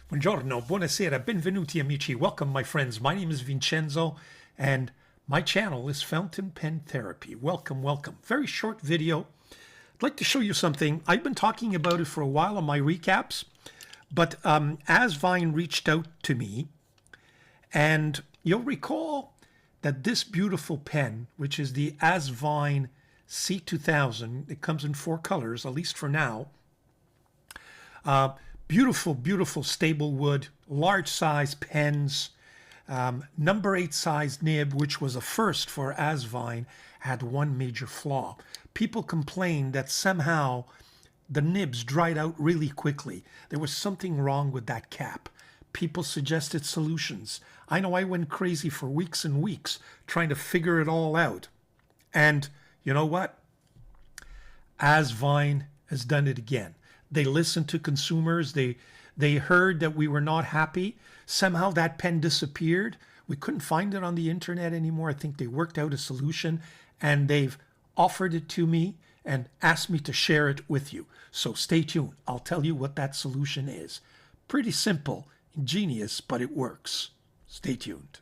Buongiorno, buonasera, benvenuti amici. Welcome, my friends. My name is Vincenzo, and my channel is Fountain Pen Therapy. Welcome, welcome. Very short video. I'd like to show you something. I've been talking about it for a while on my recaps, but Asvine reached out to me, and you'll recall that this beautiful pen, which is the Asvine C2000, it comes in 4 colors, at least for now. Beautiful, beautiful stable wood, large size pens, number 8 size nib, which was a first for Asvine, had one major flaw. People complained that somehow the nibs dried out really quickly. There was something wrong with that cap. People suggested solutions. I know I went crazy for weeks and weeks trying to figure it all out. And you know what? Asvine has done it again. They listened to consumers. They heard that we were not happy. Somehow that pen disappeared. We couldn't find it on the internet anymore. I think they worked out a solution, and they've offered it to me and asked me to share it with you. So stay tuned. I'll tell you what that solution is. Pretty simple, ingenious, but it works. Stay tuned.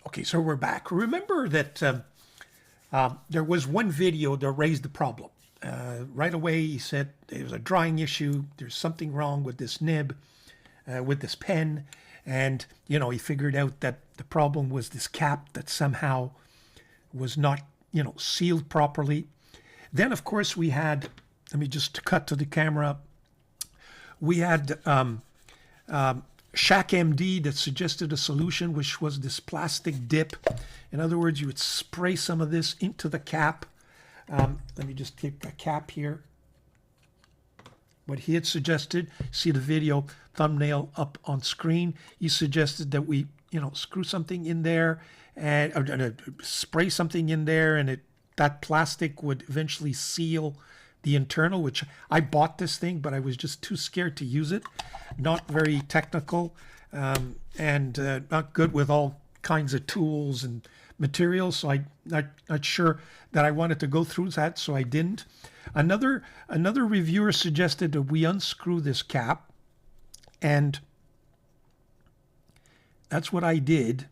Okay, so we're back. Remember that there was one video that raised the problem. Right away, he said there was a drying issue. There's something wrong with this nib, with this pen. And, you know, he figured out that the problem was this cap that somehow was not, sealed properly. Then, of course, we had, let me just cut to the camera. We had Shack MD that suggested a solution, which was this plastic dip. In other words, you would spray some of this into the cap. Let me just take the cap here. What he had suggested, see the video thumbnail up on screen. He suggested that we, screw something in there and spray something in there, and that plastic would eventually seal the internal, which I bought this thing, but I was just too scared to use it. Not very technical, and not good with all kinds of tools and materials. So I'm not sure that I wanted to go through that, so I didn't. Another reviewer suggested that we unscrew this cap, and that's what I did,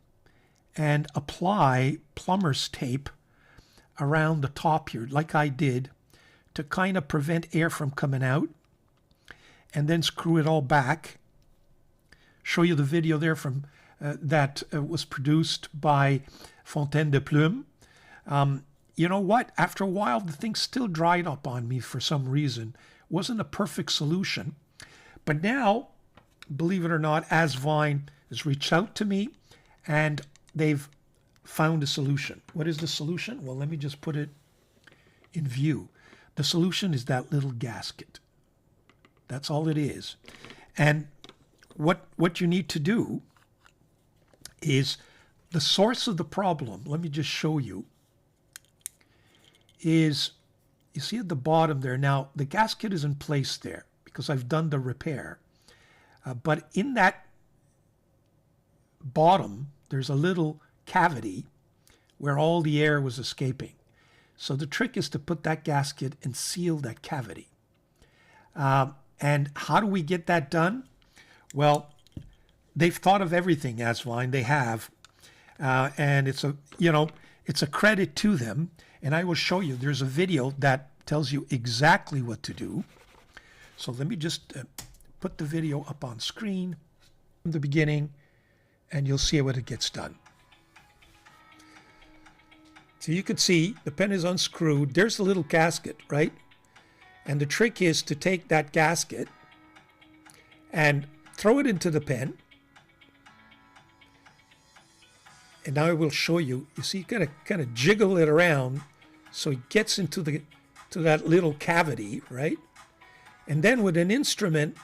and apply plumber's tape around the top here, like I did, to kind of prevent air from coming out, and then screw it all back. Show you the video there from that was produced by Fontaine de Plume. You know what? After a while, the thing still dried up on me for some reason. Wasn't a perfect solution. But now, believe it or not, Asvine has reached out to me, and they've found a solution. What is the solution? Well, let me just put it in view. The solution is that little gasket. That's all it is. And what you need to do is the source of the problem, let me just show you, is you see at the bottom there. Now, the gasket is in place there because I've done the repair. But in that bottom, there's a little cavity where all the air was escaping. So the trick is to put that gasket and seal that cavity. And how do we get that done? Well, they've thought of everything, Asvine. They have. And it's a credit to them. And I will show you. There's a video that tells you exactly what to do. So let me just put the video up on screen from the beginning, and you'll see what it gets done. So you could see the pen is unscrewed. There's the little gasket, right? And the trick is to take that gasket and throw it into the pen. And now I will show you. You see, you gotta kind of jiggle it around so it gets into that little cavity, right? And then with an instrument,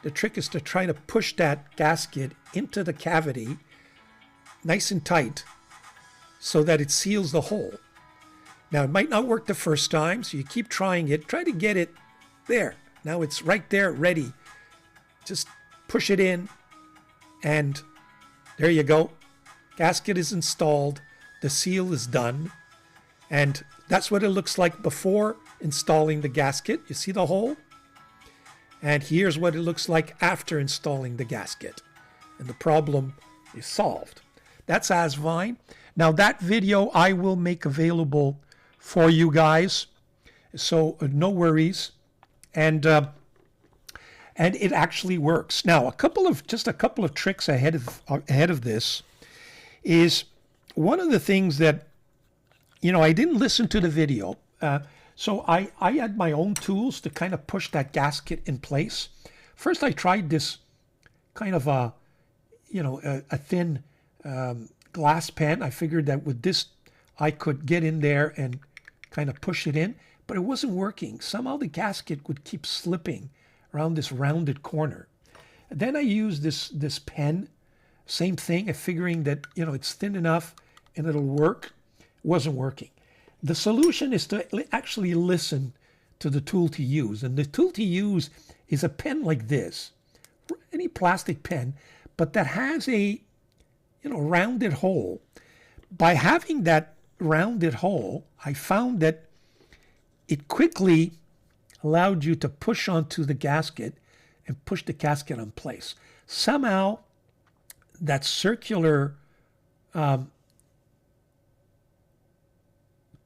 the trick is to try to push that gasket into the cavity nice and tight, so that it seals the hole. Now, it might not work the first time, so you keep trying it. Try to get it there. Now it's right there, ready. Just push it in, and there you go. Gasket is installed. The seal is done. And that's what it looks like before installing the gasket. You see the hole? And here's what it looks like after installing the gasket. And the problem is solved. That's Asvine. Now that video I will make available for you guys. So no worries. And it actually works. Now, just a couple of tricks ahead of this is one of the things that, I didn't listen to the video. So I had my own tools to kind of push that gasket in place. First, I tried this kind of a thin glass pen. I figured that with this, I could get in there and kind of push it in, but it wasn't working. Somehow the gasket would keep slipping around this rounded corner. Then I used this pen, same thing, figuring that, it's thin enough and it'll work. It wasn't working. The solution is to actually listen to the tool to use. And the tool to use is a pen like this, any plastic pen, but that has a, rounded hole. By having that rounded hole, I found that it quickly allowed you to push onto the gasket and push the gasket in place. Somehow, that circular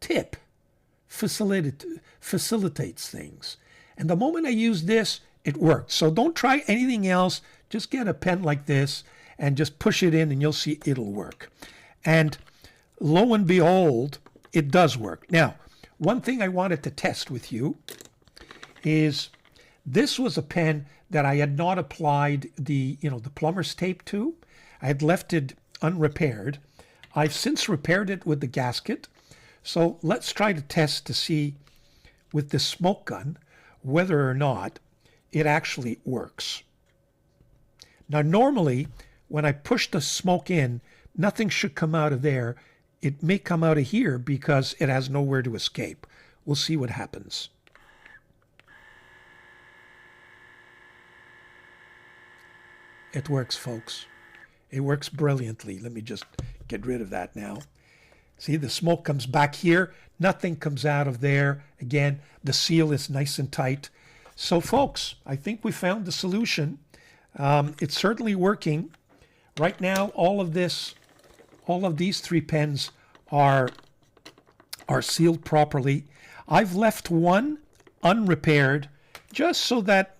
tip facilitates things. And the moment I used this, it worked. So don't try anything else. Just get a pen like this and just push it in and you'll see it'll work. And lo and behold, it does work. Now, one thing I wanted to test with you is this was a pen that I had not applied the plumber's tape to. I had left it unrepaired. I've since repaired it with the gasket. So let's try to test to see with the smoke gun whether or not it actually works. Now normally when I push the smoke in, nothing should come out of there. It may come out of here because it has nowhere to escape. We'll see what happens. It works, folks. It works brilliantly. Let me just get rid of that now. See, the smoke comes back here. Nothing comes out of there. Again, the seal is nice and tight. So, folks, I think we found the solution. It's certainly working. Right now, all of these 3 pens are sealed properly. I've left one unrepaired just so that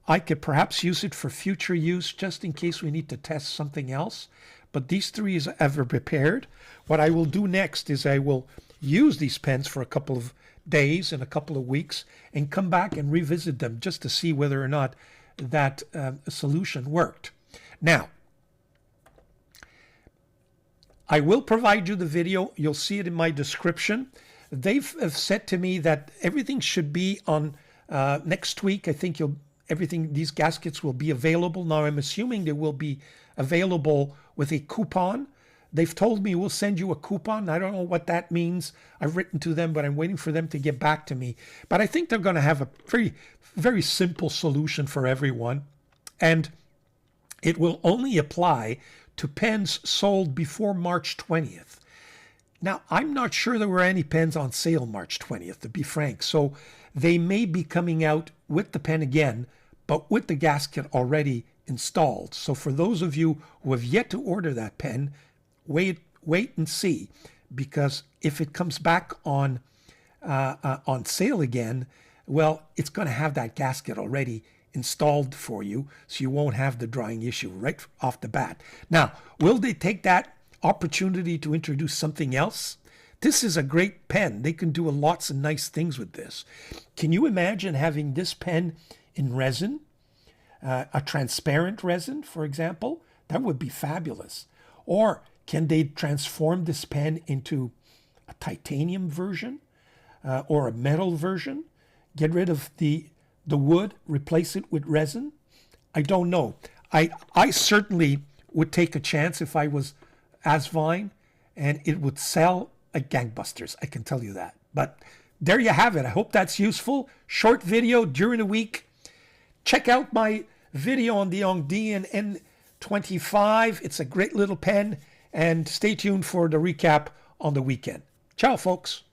I could perhaps use it for future use just in case we need to test something else. But these 3 is ever prepared. What I will do next is I will use these pens for a couple of days and a couple of weeks and come back and revisit them just to see whether or not that solution worked. Now, I will provide you the video. You'll see it in my description. They've said to me that everything should be on next week. I think these gaskets will be available. Now, I'm assuming they will be available with a coupon. They've told me we'll send you a coupon. I don't know what that means. I've written to them, but I'm waiting for them to get back to me. But I think they're going to have a very, very simple solution for everyone. And it will only apply to pens sold before March 20th. Now, I'm not sure there were any pens on sale March 20th, to be frank. So they may be coming out with the pen again, but with the gasket already installed. So for those of you who have yet to order that pen, wait and see, because if it comes back on sale again, well, it's going to have that gasket already installed for you, so you won't have the drying issue right off the bat. Now, will they take that opportunity to introduce something else? This is a great pen. They can do lots of nice things with this. Can you imagine having this pen in resin? A transparent resin, for example? That would be fabulous. Or can they transform this pen into a titanium version or a metal version? Get rid of the wood, replace it with resin? I don't know. I certainly would take a chance if I was Asvine, and it would sell like gangbusters. I can tell you that. But there you have it. I hope that's useful. Short video during the week. Check out my video on the Ongdian N25. It's a great little pen, and stay tuned for the recap on the weekend. Ciao, folks.